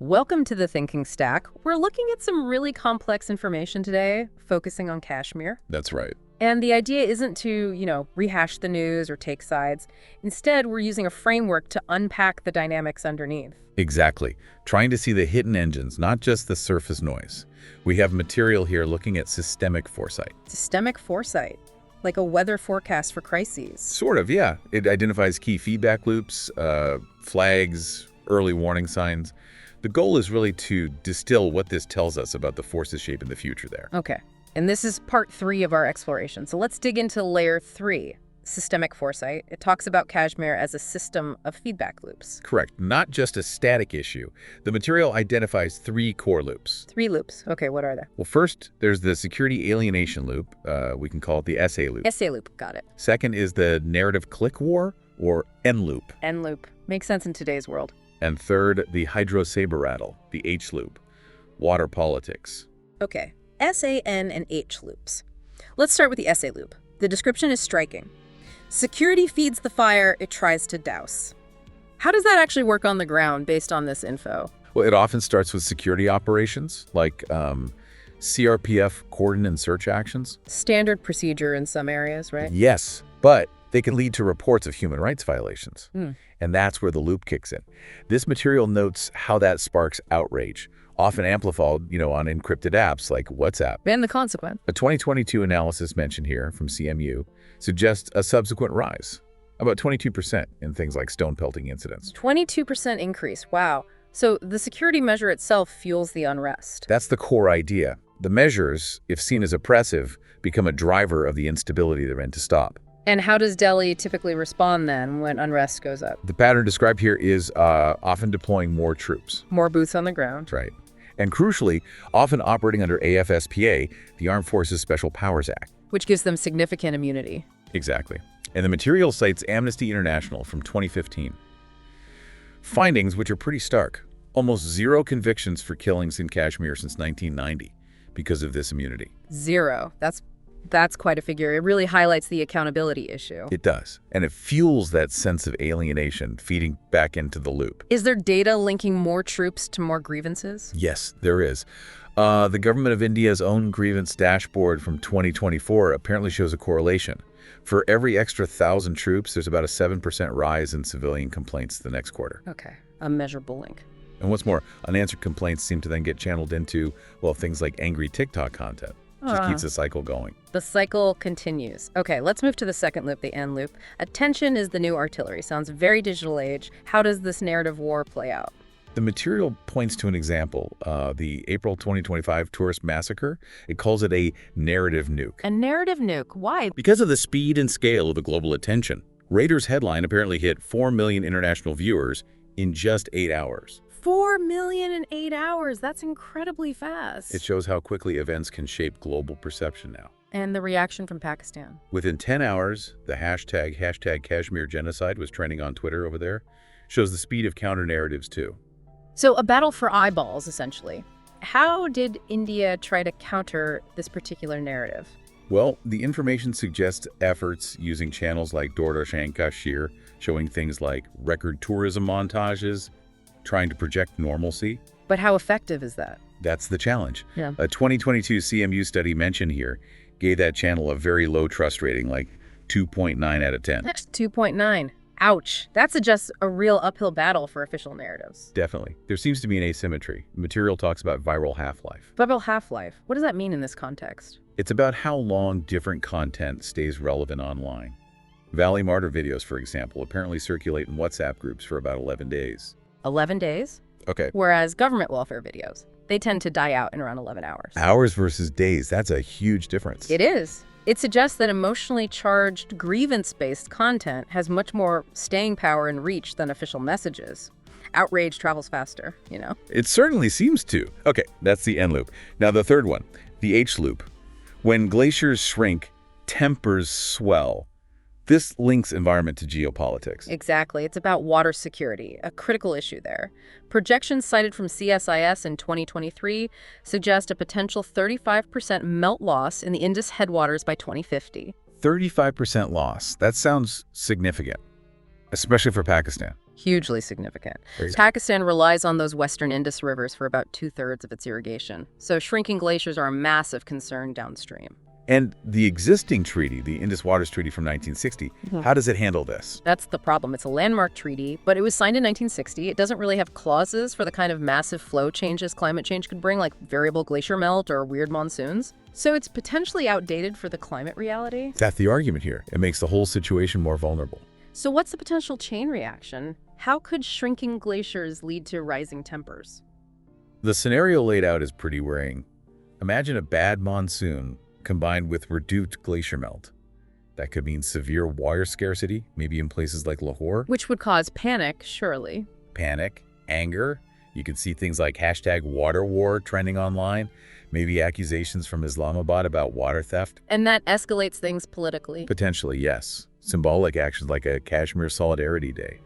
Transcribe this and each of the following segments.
Welcome to the Thinking Stack. We're looking at some really complex information today, focusing on Kashmir. That's right. And the idea isn't to, rehash the news or take sides. Instead, we're using a framework to unpack the dynamics underneath. Exactly. Trying to see the hidden engines, not just the surface noise. We have material here looking at systemic foresight. Systemic foresight, like a weather forecast for crises. Sort of, yeah. It identifies key feedback loops, flags, early warning signs. The goal is really to distill what this tells us about the forces shaping the future there. Okay. And this is part 3 of our exploration. So let's dig into layer 3, systemic foresight. It talks about Kashmir as a system of feedback loops. Correct. Not just a static issue. The material identifies 3 core loops. 3 loops. Okay, what are they? Well, first, there's the security alienation loop. We can call it the SA loop. SA loop, got it. Second is the narrative click war, or N loop. N loop. Makes sense in today's world. And third, the hydro saber rattle, the H loop, water politics. Okay, SA, N, and H loops. Let's start with the SA loop. The description is striking. Security feeds the fire it tries to douse. How does that actually work on the ground based on this info? Well, it often starts with security operations, like CRPF cordon and search actions. Standard procedure in some areas, right? Yes, but they can lead to reports of human rights violations. And that's where the loop kicks in. This material notes how that sparks outrage, often amplified, on encrypted apps like WhatsApp. And the consequence. A 2022 analysis mentioned here from CMU suggests a subsequent rise, about 22% in things like stone pelting incidents. 22% increase, wow. So the security measure itself fuels the unrest. That's the core idea. The measures, if seen as oppressive, become a driver of the instability they're meant to stop. And how does Delhi typically respond then when unrest goes up? The pattern described here is often deploying more troops. More boots on the ground. Right. And crucially, often operating under AFSPA, the Armed Forces Special Powers Act. Which gives them significant immunity. Exactly. And the material cites Amnesty International from 2015. Findings which are pretty stark. Almost 0 convictions for killings in Kashmir since 1990 because of this immunity. 0. That's quite a figure. It really highlights the accountability issue. It does. And it fuels that sense of alienation, feeding back into the loop. Is there data linking more troops to more grievances? Yes, there is. The government of India's own grievance dashboard from 2024 apparently shows a correlation. For every extra 1,000 troops, there's about a 7% rise in civilian complaints the next quarter. Okay, a measurable link. And what's more, unanswered complaints seem to then get channeled into, things like angry TikTok content. Just keeps the cycle going. The cycle continues. Okay, let's move to the second loop, the N loop. Attention is the new artillery. Sounds very digital age. How does this narrative war play out? The material points to an example, the April 2025 tourist massacre. It calls it a narrative nuke. A narrative nuke? Why? Because of the speed and scale of the global attention. Raiders' headline apparently hit 4 million international viewers in just 8 hours. 4 million in 8 hours. That's incredibly fast. It shows how quickly events can shape global perception now. And the reaction from Pakistan. Within 10 hours, the hashtag Kashmir genocide was trending on Twitter over there. Shows the speed of counter-narratives too. So a battle for eyeballs, essentially. How did India try to counter this particular narrative? Well, the information suggests efforts using channels like Doordarshan Kashmir, showing things like record tourism montages, trying to project normalcy. But how effective is that? That's the challenge. Yeah. A 2022 CMU study mentioned here gave that channel a very low trust rating, like 2.9 out of 10. That's 2.9. Ouch. That's just a real uphill battle for official narratives. Definitely. There seems to be an asymmetry. The material talks about viral half-life. Viral half-life. What does that mean in this context? It's about how long different content stays relevant online. Valley Martyr videos, for example, apparently circulate in WhatsApp groups for about 11 days. 11 days? Okay. Whereas government welfare videos, they tend to die out in around 11 hours. Hours versus days, that's a huge difference. It is. It suggests that emotionally charged, grievance-based content has much more staying power and reach than official messages. Outrage travels faster, It certainly seems to. Okay, that's the N loop. Now the third one, the H loop. When glaciers shrink, tempers swell. This links environment to geopolitics. Exactly. It's about water security, a critical issue there. Projections cited from CSIS in 2023 suggest a potential 35% melt loss in the Indus headwaters by 2050. 35% loss. That sounds significant, especially for Pakistan. Hugely significant. Very- Pakistan relies on those western Indus rivers for about 2/3 of its irrigation, so shrinking glaciers are a massive concern downstream. And the existing treaty, the Indus Waters Treaty from 1960, how does it handle this? That's the problem. It's a landmark treaty, but it was signed in 1960. It doesn't really have clauses for the kind of massive flow changes climate change could bring, like variable glacier melt or weird monsoons. So it's potentially outdated for the climate reality. That's the argument here. It makes the whole situation more vulnerable. So what's the potential chain reaction? How could shrinking glaciers lead to rising tempers? The scenario laid out is pretty worrying. Imagine a bad monsoon combined with reduced glacier melt. That could mean severe water scarcity, maybe in places like Lahore. Which would cause panic, surely. Panic, anger. You could see things like #waterwar trending online, maybe accusations from Islamabad about water theft. And that escalates things politically. Potentially, yes. Symbolic actions like a Kashmir Solidarity Day.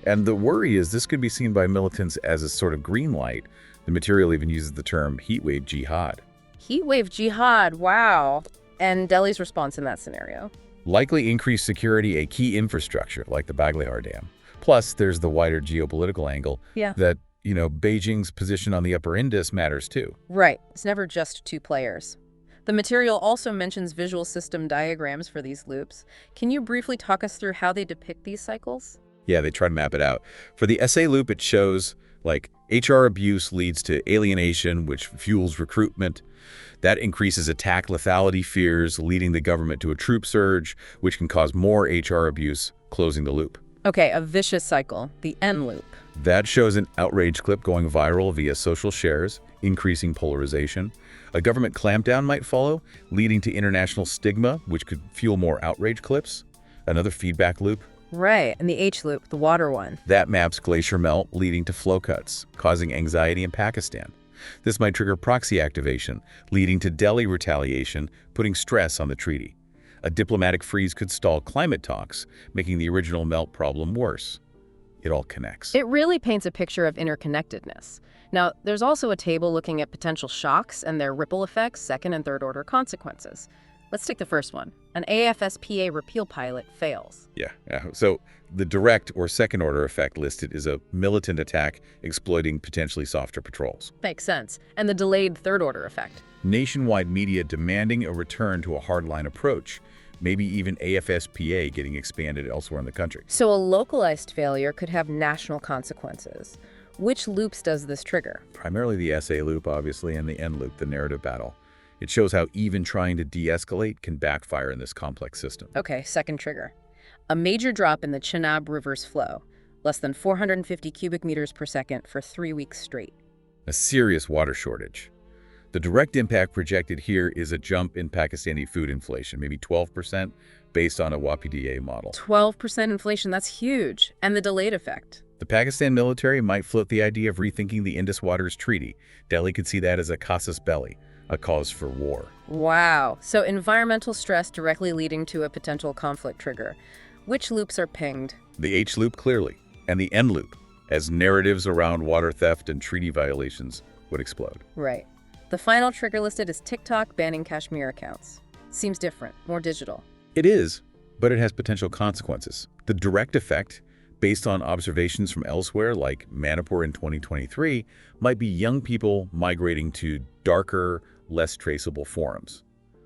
And the worry is this could be seen by militants as a sort of green light. The material even uses the term heatwave jihad. Heatwave jihad, wow. And Delhi's response in that scenario? Likely increased security, a key infrastructure like the Baghlihar Dam. Plus, there's the wider geopolitical angle that, Beijing's position on the upper Indus matters too. Right. It's never just two players. The material also mentions visual system diagrams for these loops. Can you briefly talk us through how they depict these cycles? Yeah, they try to map it out. For the SA loop, it shows like HR abuse leads to alienation, which fuels recruitment. That increases attack lethality fears, leading the government to a troop surge, which can cause more HR abuse, closing the loop. Okay, a vicious cycle, the N loop. That shows an outrage clip going viral via social shares, increasing polarization. A government clampdown might follow, leading to international stigma, which could fuel more outrage clips. Another feedback loop. Right, and the H loop, the water one. That maps glacier melt, leading to flow cuts, causing anxiety in Pakistan. This might trigger proxy activation, leading to Delhi retaliation, putting stress on the treaty. A diplomatic freeze could stall climate talks, making the original melt problem worse. It all connects. It really paints a picture of interconnectedness. Now, there's also a table looking at potential shocks and their ripple effects, second and third order consequences. Let's take the first one. An AFSPA repeal pilot fails. Yeah. So the direct or second order effect listed is a militant attack exploiting potentially softer patrols. Makes sense. And the delayed third order effect. Nationwide media demanding a return to a hardline approach, maybe even AFSPA getting expanded elsewhere in the country. So a localized failure could have national consequences. Which loops does this trigger? Primarily the SA loop, obviously, and the N loop, the narrative battle. It shows how even trying to de-escalate can backfire in this complex system. Okay, second trigger. A major drop in the Chenab River's flow, less than 450 cubic meters per second for 3 weeks straight. A serious water shortage. The direct impact projected here is a jump in Pakistani food inflation, maybe 12% based on a WAPDA model. 12% inflation, that's huge. And the delayed effect. The Pakistan military might float the idea of rethinking the Indus Waters Treaty. Delhi could see that as a casus belli, a cause for war. Wow. So environmental stress directly leading to a potential conflict trigger. Which loops are pinged? The H loop clearly, and the N loop, as narratives around water theft and treaty violations would explode. Right. The final trigger listed is TikTok banning Kashmir accounts. Seems different, more digital. It is, but it has potential consequences. The direct effect, based on observations from elsewhere like Manipur in 2023, might be young people migrating to darker, less traceable forums,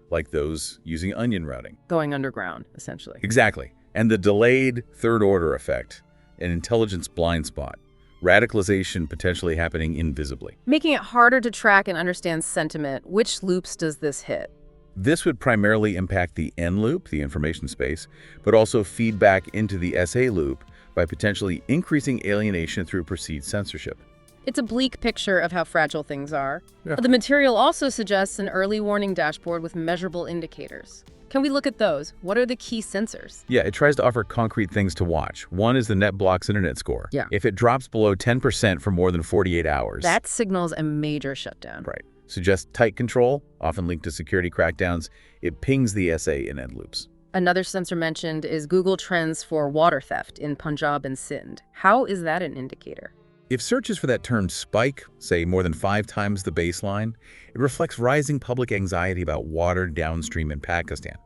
like those using onion routing. Going underground, essentially. Exactly. And the delayed third-order effect, an intelligence blind spot, radicalization potentially happening invisibly. Making it harder to track and understand sentiment. Which loops does this hit? This would primarily impact the N loop, the information space, but also feed back into the SA loop by potentially increasing alienation through perceived censorship. It's a bleak picture of how fragile things are. Yeah. The material also suggests an early warning dashboard with measurable indicators. Can we look at those? What are the key sensors? Yeah, it tries to offer concrete things to watch. One is the NetBlocks internet score. Yeah. If it drops below 10% for more than 48 hours. That signals a major shutdown. Right. Suggests tight control, often linked to security crackdowns. It pings the SA in end loops. Another sensor mentioned is Google Trends for water theft in Punjab and Sindh. How is that an indicator? If searches for that term spike, say more than 5 times the baseline, it reflects rising public anxiety about water downstream in Pakistan.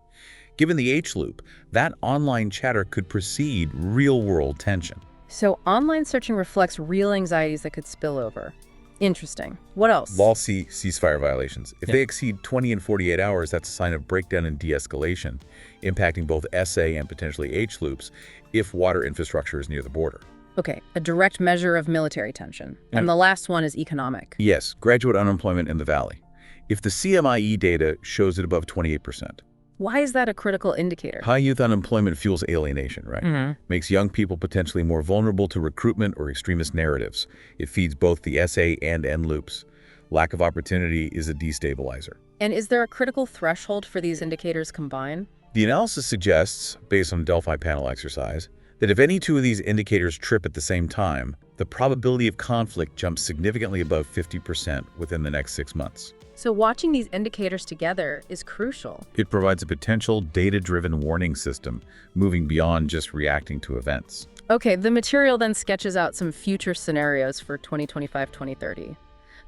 Given the H loop, that online chatter could precede real-world tension. So online searching reflects real anxieties that could spill over. Interesting. What else? Law C ceasefire violations. If Yeah. they exceed 20 and 48 hours, that's a sign of breakdown and de-escalation, impacting both SA and potentially H loops if water infrastructure is near the border. Okay, a direct measure of military tension. And the last one is economic. Yes, graduate unemployment in the valley. If the CMIE data shows it above 28%. Why is that a critical indicator? High youth unemployment fuels alienation, right? Makes young people potentially more vulnerable to recruitment or extremist narratives. It feeds both the SA and N loops. Lack of opportunity is a destabilizer. And is there a critical threshold for these indicators combined? The analysis suggests, based on a Delphi panel exercise, that if any two of these indicators trip at the same time, the probability of conflict jumps significantly above 50% within the next 6 months. So watching these indicators together is crucial. It provides a potential data-driven warning system, moving beyond just reacting to events. Okay, the material then sketches out some future scenarios for 2025-2030.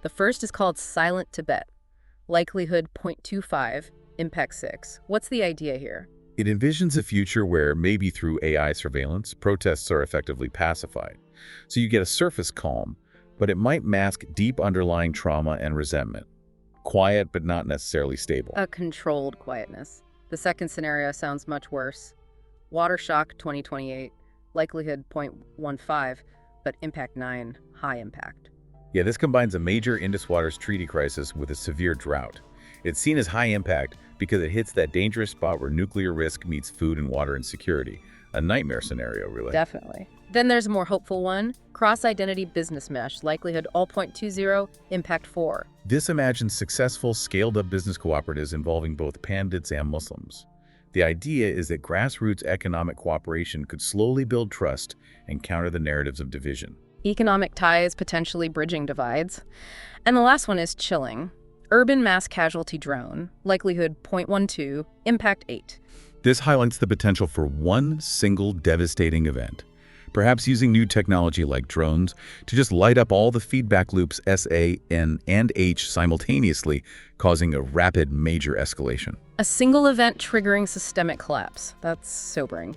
The first is called Silent Tibet. Likelihood 0.25, impact 6. What's the idea here? It envisions a future where, maybe through AI surveillance, protests are effectively pacified. So you get a surface calm, but it might mask deep underlying trauma and resentment. Quiet, but not necessarily stable. A controlled quietness. The second scenario sounds much worse. Water shock 2028, likelihood 0.15, but impact 9, high impact. Yeah, this combines a major Indus Waters treaty crisis with a severe drought. It's seen as high impact because it hits that dangerous spot where nuclear risk meets food and water insecurity. A nightmare scenario, really. Definitely. Then there's a more hopeful one, cross-identity business mesh, likelihood all 0.20, impact 4. This imagines successful, scaled-up business cooperatives involving both Pandits and Muslims. The idea is that grassroots economic cooperation could slowly build trust and counter the narratives of division. Economic ties potentially bridging divides. And the last one is chilling. Urban mass casualty drone, likelihood 0.12, impact 8. This highlights the potential for one single devastating event, perhaps using new technology like drones to just light up all the feedback loops SA, N, and H simultaneously, causing a rapid major escalation. A single event triggering systemic collapse. That's sobering.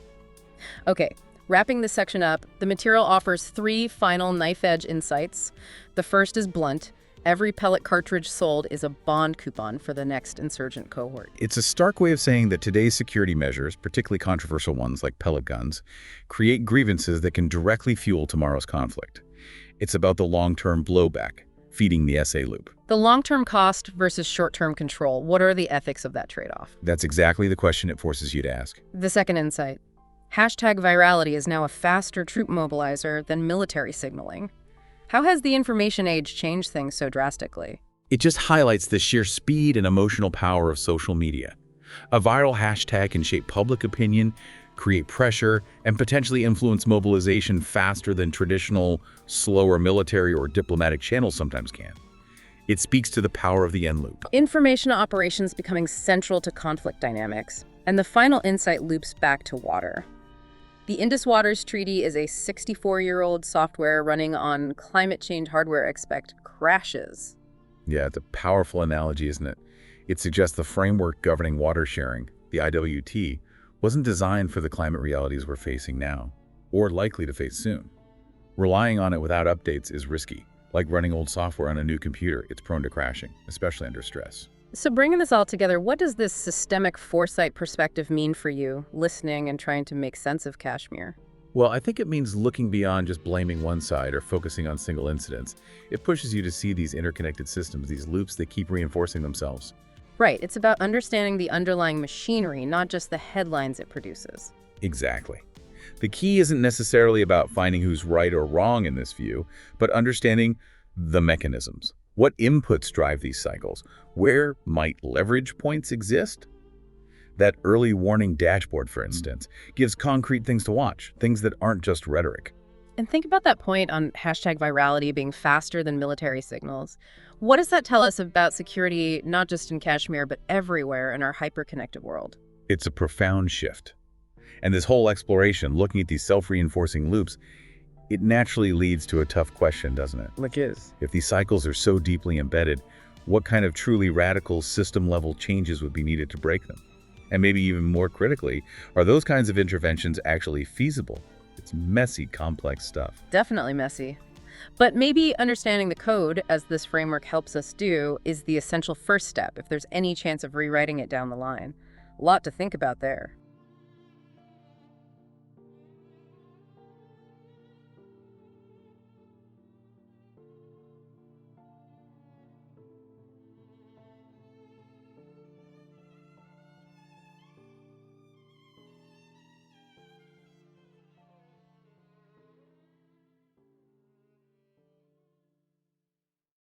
Okay, wrapping this section up, the material offers 3 final knife-edge insights. The first is blunt. Every pellet cartridge sold is a bond coupon for the next insurgent cohort. It's a stark way of saying that today's security measures, particularly controversial ones like pellet guns, create grievances that can directly fuel tomorrow's conflict. It's about the long-term blowback, feeding the SA loop. The long-term cost versus short-term control. What are the ethics of that trade-off? That's exactly the question it forces you to ask. The second insight. Hashtag virality is now a faster troop mobilizer than military signaling. How has the information age changed things so drastically? It just highlights the sheer speed and emotional power of social media. A viral hashtag can shape public opinion, create pressure, and potentially influence mobilization faster than traditional, slower military or diplomatic channels sometimes can. It speaks to the power of the N loop. Information operations becoming central to conflict dynamics. And the final insight loops back to water. The Indus Waters Treaty is a 64-year-old software running on climate change hardware expect crashes. Yeah, it's a powerful analogy, isn't it? It suggests the framework governing water sharing, the IWT, wasn't designed for the climate realities we're facing now, or likely to face soon. Relying on it without updates is risky. Like running old software on a new computer, it's prone to crashing, especially under stress. So bringing this all together, what does this systemic foresight perspective mean for you, listening and trying to make sense of Kashmir? Well, I think it means looking beyond just blaming one side or focusing on single incidents. It pushes you to see these interconnected systems, these loops that keep reinforcing themselves. Right, it's about understanding the underlying machinery, not just the headlines it produces. Exactly. The key isn't necessarily about finding who's right or wrong in this view, but understanding the mechanisms. What inputs drive these cycles? Where might leverage points exist? That early warning dashboard, for instance, gives concrete things to watch, things that aren't just rhetoric. And think about that point on hashtag virality being faster than military signals. What does that tell us about security, not just in Kashmir, but everywhere in our hyper-connected world? It's a profound shift. And this whole exploration, looking at these self-reinforcing loops, it naturally leads to a tough question, doesn't it? Like is. If these cycles are so deeply embedded, what kind of truly radical system-level changes would be needed to break them? And maybe even more critically, are those kinds of interventions actually feasible? It's messy, complex stuff. Definitely messy. But maybe understanding the code, as this framework helps us do, is the essential first step if there's any chance of rewriting it down the line. A lot to think about there.